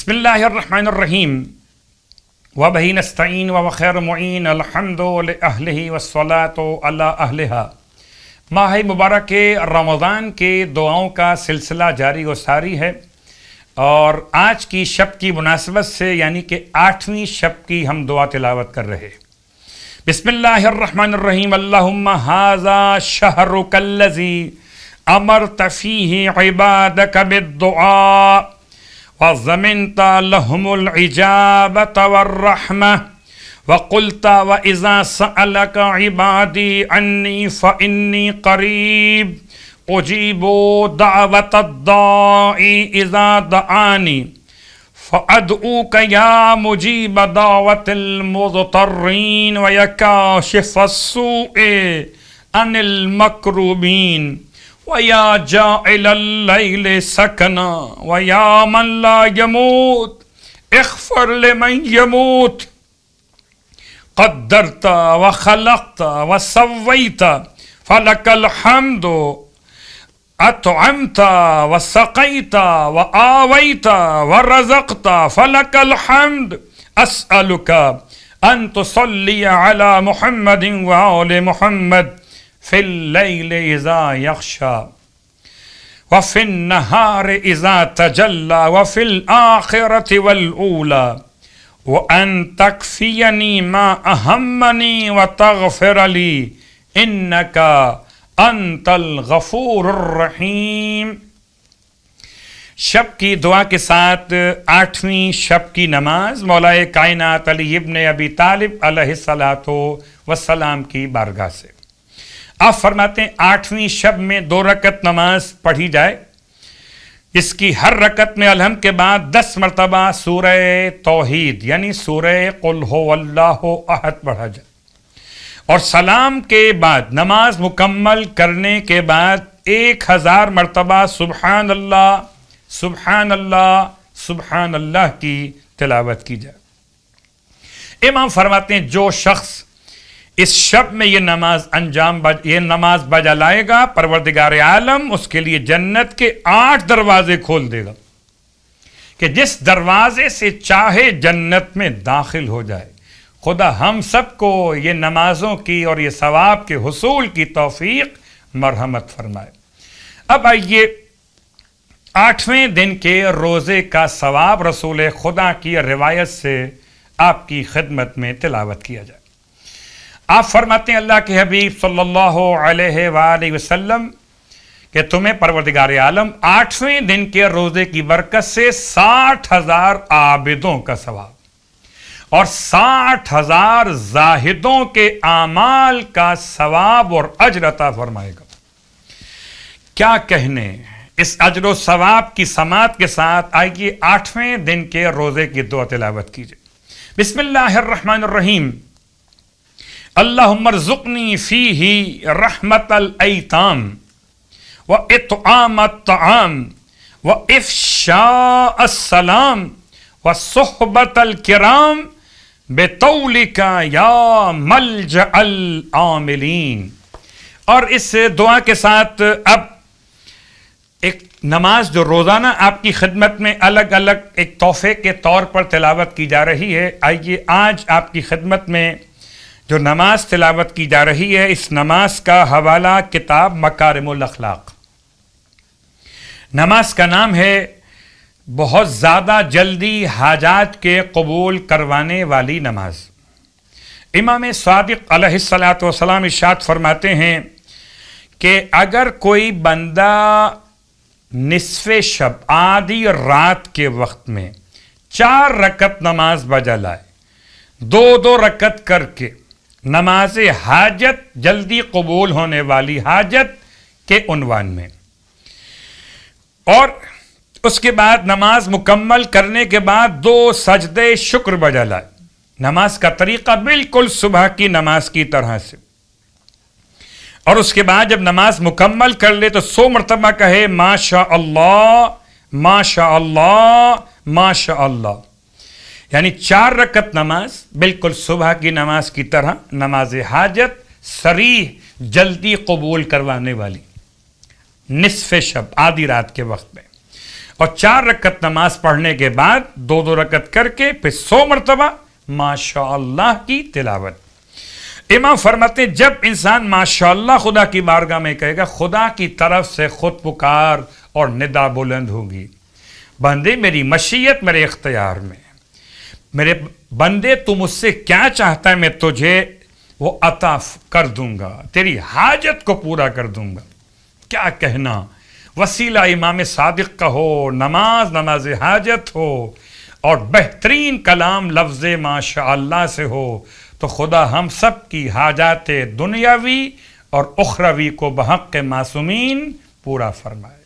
بسم اللہ الرحمن الرحیم وبہ نستعین وخیر معین الحمد لأہلہ والصلاة علی اہلہا۔ ماہ مبارک رمضان کے دعاؤں کا سلسلہ جاری و ساری ہے، اور آج کی شب کی مناسبت سے یعنی کہ 8ویں شب کی ہم دعا تلاوت کر رہے۔ بسم اللہ الرحمن الرحیم اللہم ھذا شہرک الذی امرت فیہ عبادک بالدعاء وضمنت لهم العجابة والرحمة وقلت وإذا سألك عبادي عني فإني قريب أجيب دعوة الداعي إذا دعاني فأدعوك يا مجيب دعوة المضطرين ويكاشف السوء عن المكروبين وَيَا جَاعِلَ اللَّيْلِ سَكَنًا وَيَا مَنْ لَا يَمُوتُ اغْفِرْ لِمَنْ يَمُوتُ قَدَّرْتَ وَخَلَقْتَ وَسَوَّيْتَ فَلَكَ الْحَمْدُ أَطْعَمْتَ وَسَقَيْتَ وَآوَيْتَ وَرَزَقْتَ فَلَكَ الْحَمْدُ أَسْأَلُكَ أَن تُصَلِّيَ عَلَى مُحَمَّدٍ وَآلِ مُحَمَّدٍ فی اللیل اذا یغشی وفی النہار اذا تجلی وفی الآخرۃ والأولی وان تکفینی ما اہمنی وتغفر لی انک انت الغفور الرحیم۔ شب کی دعا کے ساتھ 8ویں شب کی نماز مولا کائنات علی ابن ابی طالب علیہ الصلاۃ والسلام کی بارگاہ سے۔ آپ فرماتے ہیں 8ویں شب میں 2 رکعت نماز پڑھی جائے، اس کی ہر رکعت میں الحمد کے بعد 10 مرتبہ سورہ توحید یعنی سورہ قل ھو اللہ احد پڑھا جائے، اور سلام کے بعد نماز مکمل کرنے کے بعد 1000 مرتبہ سبحان اللہ سبحان اللہ سبحان اللہ کی تلاوت کی جائے۔ امام فرماتے ہیں جو شخص اس شب میں یہ نماز بجا لائے گا، پروردگار عالم اس کے لیے جنت کے 8 دروازے کھول دے گا کہ جس دروازے سے چاہے جنت میں داخل ہو جائے۔ خدا ہم سب کو یہ نمازوں کی اور یہ ثواب کے حصول کی توفیق مرحمت فرمائے۔ اب آئیے 8ویں دن کے روزے کا ثواب رسول خدا کی روایت سے آپ کی خدمت میں تلاوت کیا جائے۔ آپ فرماتے ہیں اللہ کے حبیب صلی اللہ علیہ وآلہ وسلم کہ تمہیں پروردگار عالم 8ویں دن کے روزے کی برکت سے 60,000 عابدوں کا ثواب اور 60,000 زاہدوں کے اعمال کا ثواب اور اجر عطا فرمائے گا۔ کیا کہنے، اس اجر و ثواب کی سماعت کے ساتھ آئیے 8ویں دن کے روزے کی دعا تلاوت کیجئے۔ بسم اللہ الرحمن الرحیم اللہم ارزقنی فیہ رحمت الایتام واطعام الطعام وافشاء السلام وصحبت الکرام بطولک یا ملجأ العاملین۔ اور اس دعا کے ساتھ اب ایک نماز جو روزانہ آپ کی خدمت میں الگ الگ ایک تحفے کے طور پر تلاوت کی جا رہی ہے، آئیے آج آپ کی خدمت میں جو نماز تلاوت کی جا رہی ہے، اس نماز کا حوالہ کتاب مکارم الاخلاق۔ نماز کا نام ہے بہت زیادہ جلدی حاجات کے قبول کروانے والی نماز۔ امام صادق علیہ الصلاۃ والسلام ارشاد فرماتے ہیں کہ اگر کوئی بندہ نصف شب آدھی رات کے وقت میں 4 رکعت نماز بجا لائے، 2 رکعت کر کے نماز حاجت جلدی قبول ہونے والی حاجت کے عنوان میں، اور اس کے بعد نماز مکمل کرنے کے بعد 2 سجدے شکر بجا لائے، نماز کا طریقہ بالکل صبح کی نماز کی طرح سے، اور اس کے بعد جب نماز مکمل کر لے تو 100 مرتبہ کہے ماشاء اللہ ماشاء اللہ ماشاء اللہ، یعنی 4 رکعت نماز بالکل صبح کی نماز کی طرح، نماز حاجت صریح جلدی قبول کروانے والی، نصف شب آدھی رات کے وقت میں، اور 4 رکعت نماز پڑھنے کے بعد 2 رکعت کر کے پھر 100 مرتبہ ماشاء اللہ کی تلاوت۔ امام فرماتے ہیں جب انسان ماشاء اللہ خدا کی بارگاہ میں کہے گا، خدا کی طرف سے خود پکار اور ندا بلند ہوگی، بندے میری مشیت میرے اختیار میں، میرے بندے تو مجھ سے کیا چاہتا ہے میں تجھے وہ عطا کر دوں گا، تیری حاجت کو پورا کر دوں گا۔ کیا کہنا، وسیلہ امام صادق کا ہو، نماز حاجت ہو، اور بہترین کلام لفظ ماشاء اللہ سے ہو، تو خدا ہم سب کی حاجات دنیاوی اور اخروی کو بحق معصومین پورا فرمائے۔